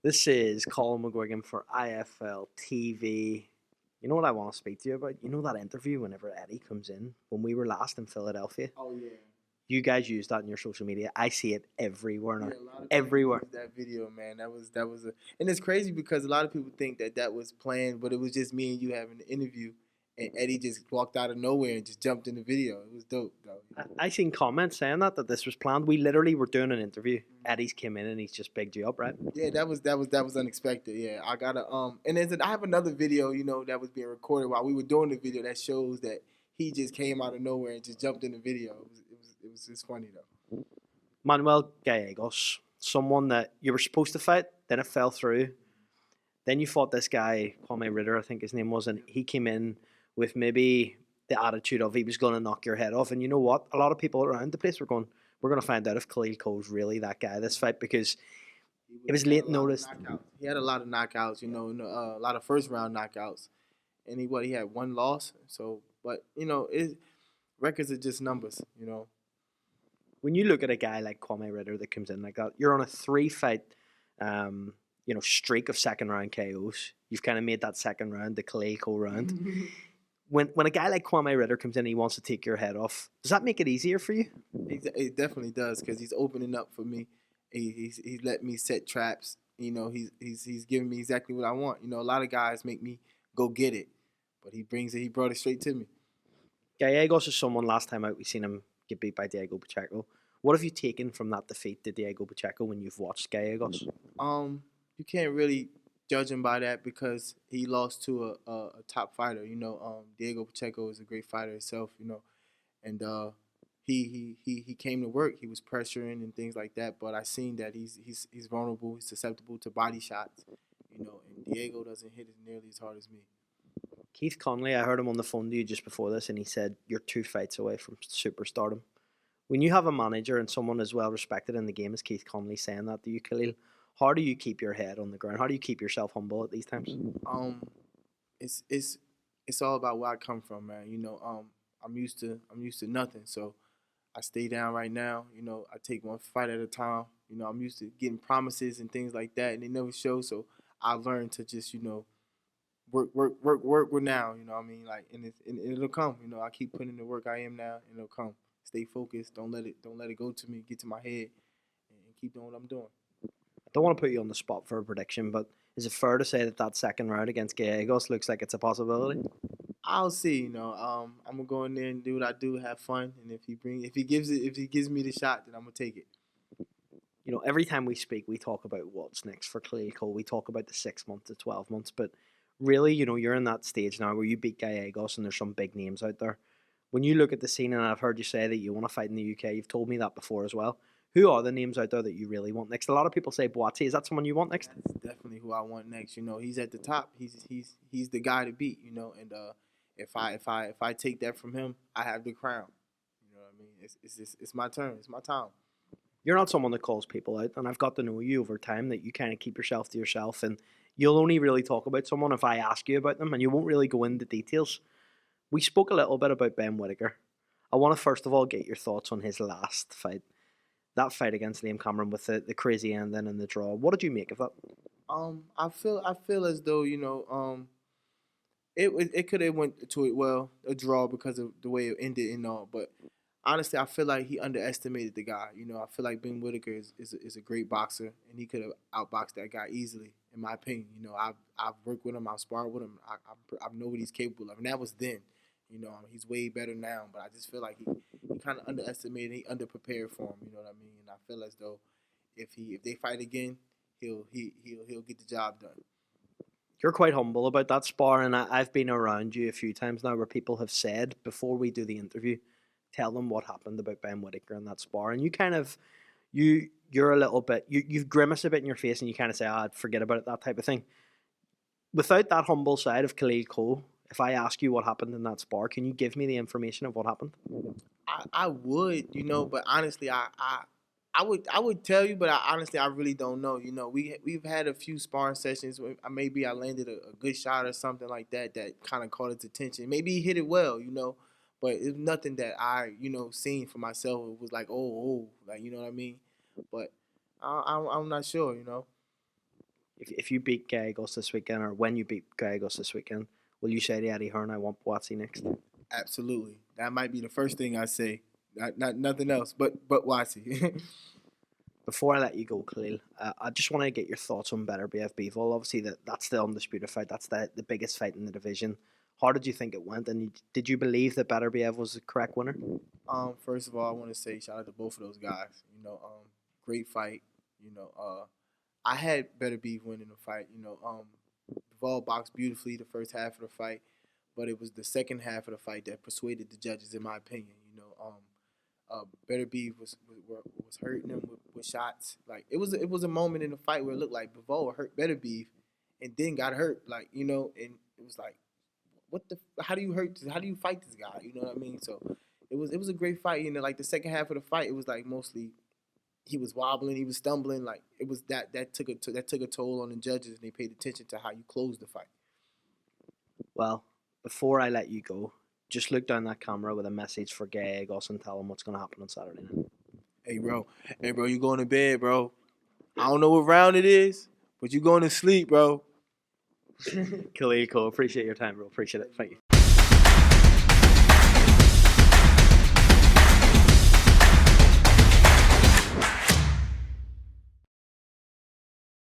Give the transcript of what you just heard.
This is Colin McGuigan for IFLTV. You know what I want to speak to you about? You know that interview whenever Eddie comes in when we were last in Philadelphia? Oh yeah. You guys use that in your social media. I see it everywhere now. Yeah, a lot of Everywhere. people use that video, man. And it's crazy because a lot of people think that was planned, but it was just me and you having an interview, and Eddie just walked out of nowhere and just jumped in the video. It was dope, though. I seen comments saying that this was planned. We literally were doing an interview. Eddie's came in and he's just bigged you up, right? Yeah, that was unexpected. Yeah, I gotta and I have another video, that was being recorded while we were doing the video that shows that he just came out of nowhere and just jumped in the video. It was just funny though. Manuel Gallegos, someone that you were supposed to fight, then it fell through. Then you fought this guy, Kwame Ritter, I think his name was, and he came in with maybe the attitude of he was going to knock your head off. And you know what? A lot of people around the place were going, we're going to find out if Khalil Coe is really that guy this fight, because it was late notice. He had a lot of knockouts, a lot of first round knockouts, and he had one loss. So, but records are just numbers. When you look at a guy like Kwame Ritter that comes in like that, you're on a 3-fight, streak of second round KOs. You've kind of made that second round the Khalil Coe round. When a guy like Kwame Ritter comes in and he wants to take your head off, does that make it easier for you? It definitely does, because he's opening up for me. He's let me set traps. He's giving me exactly what I want. A lot of guys make me go get it, but he brought it straight to me. Gallegos is someone, last time out we seen him get beat by Diego Pacheco. What have you taken from that defeat to Diego Pacheco when you've watched Gallegos? You can't really judge him by that because he lost to a top fighter. Diego Pacheco is a great fighter himself. And he came to work. He was pressuring and things like that. But I seen that he's vulnerable. He's susceptible to body shots. And Diego doesn't hit it nearly as hard as me. Keith Conley, I heard him on the phone to you just before this, and he said you're 2 fights away from superstardom. When you have a manager and someone as well respected in the game as Keith Conley saying that to you, Khalil, how do you keep your head on the ground? How do you keep yourself humble at these times? It's all about where I come from, man. I'm used to nothing, so I stay down right now. I take one fight at a time. I'm used to getting promises and things like that, and they never show. So I learned to just work now. And it'll come. I keep putting in the work I am now, and it'll come. Stay focused. Don't let it go to me. Get to my head, and keep doing what I'm doing. I don't want to put you on the spot for a prediction, but is it fair to say that second round against Gallegos looks like it's a possibility? I'll see. I'm gonna go in there and do what I do, have fun, and if he gives me the shot, then I'm gonna take it. Every time we speak, we talk about what's next for Khalil Coe. We talk about the 6 months to 12 months, but really, you're in that stage now where you beat Gallegos and there's some big names out there. When you look at the scene, and I've heard you say that you want to fight in the UK, you've told me that before as well. Who are the names out there that you really want next? A lot of people say Buatsi. Is that someone you want next? That's definitely who I want next. He's at the top. He's the guy to beat. And if I take that from him, I have the crown. You know what I mean? It's my turn. It's my time. You're not someone that calls people out, and I've got to know you over time that you kind of keep yourself to yourself, and you'll only really talk about someone if I ask you about them, and you won't really go into details. We spoke a little bit about Ben Whittaker. I want to first of all get your thoughts on his last fight. That fight against Liam Cameron with the crazy ending and the draw. What did you make of that? I feel as though it could have went to it a draw because of the way it ended and all. But honestly, I feel like he underestimated the guy. I feel like Ben Whittaker is a great boxer, and he could have outboxed that guy easily, in my opinion. I've worked with him, I've sparred with him, I know what he's capable of, and that was then. He's way better now, but I just feel like he kind of underestimated, he underprepared for him. You know what I mean? And I feel as though if they fight again, he'll get the job done. You're quite humble about that spar, and I've been around you a few times now where people have said before we do the interview, tell them what happened about Ben Whittaker and that spar, and you kind of you're a little bit you grimace a bit in your face and you kind of say, I'd forget about it, that type of thing. Without that humble side of Khalil Coe, if I ask you what happened in that spar, can you give me the information of what happened? I would, but honestly, I would tell you, but honestly, I really don't know. We've had a few sparring sessions where maybe I landed a good shot or something like that kind of caught its attention. Maybe he hit it well, but it's nothing that I, seen for myself. It was like, like, you know what I mean? But I'm not sure, if you beat Gallegos this weekend, or when you beat Gallegos this weekend, will you say to Eddie Hearn, I want Buatsi next? Absolutely. That might be the first thing I say. Not nothing else, but Buatsi. Before I let you go, Khalil, I just want to get your thoughts on Beterbiev Bivol. Obviously, that's the undisputed fight. That's the biggest fight in the division. How did you think it went? And did you believe that Beterbiev was the correct winner? First of all, I want to say shout out to both of those guys. Great fight. I had Beterbiev winning the fight. Bivol boxed beautifully the first half of the fight, but it was the second half of the fight that persuaded the judges, in my opinion. Beterbiev was hurting him with shots. Like it was a moment in the fight where it looked like Bivol hurt Beterbiev, and then got hurt. And it was like, how do you fight this guy? You know what I mean? So it was a great fight. Like the second half of the fight, it was like mostly he was wobbling, he was stumbling. Like it was that took a toll on the judges, and they paid attention to how you closed the fight. Well, before I let you go, just look down that camera with a message for Gallegos and tell him what's going to happen on Saturday night. Hey, bro, you going to bed, bro. I don't know what round it is, but you going to sleep, bro. Khalil Coe, appreciate your time, bro. Appreciate it. Thank you.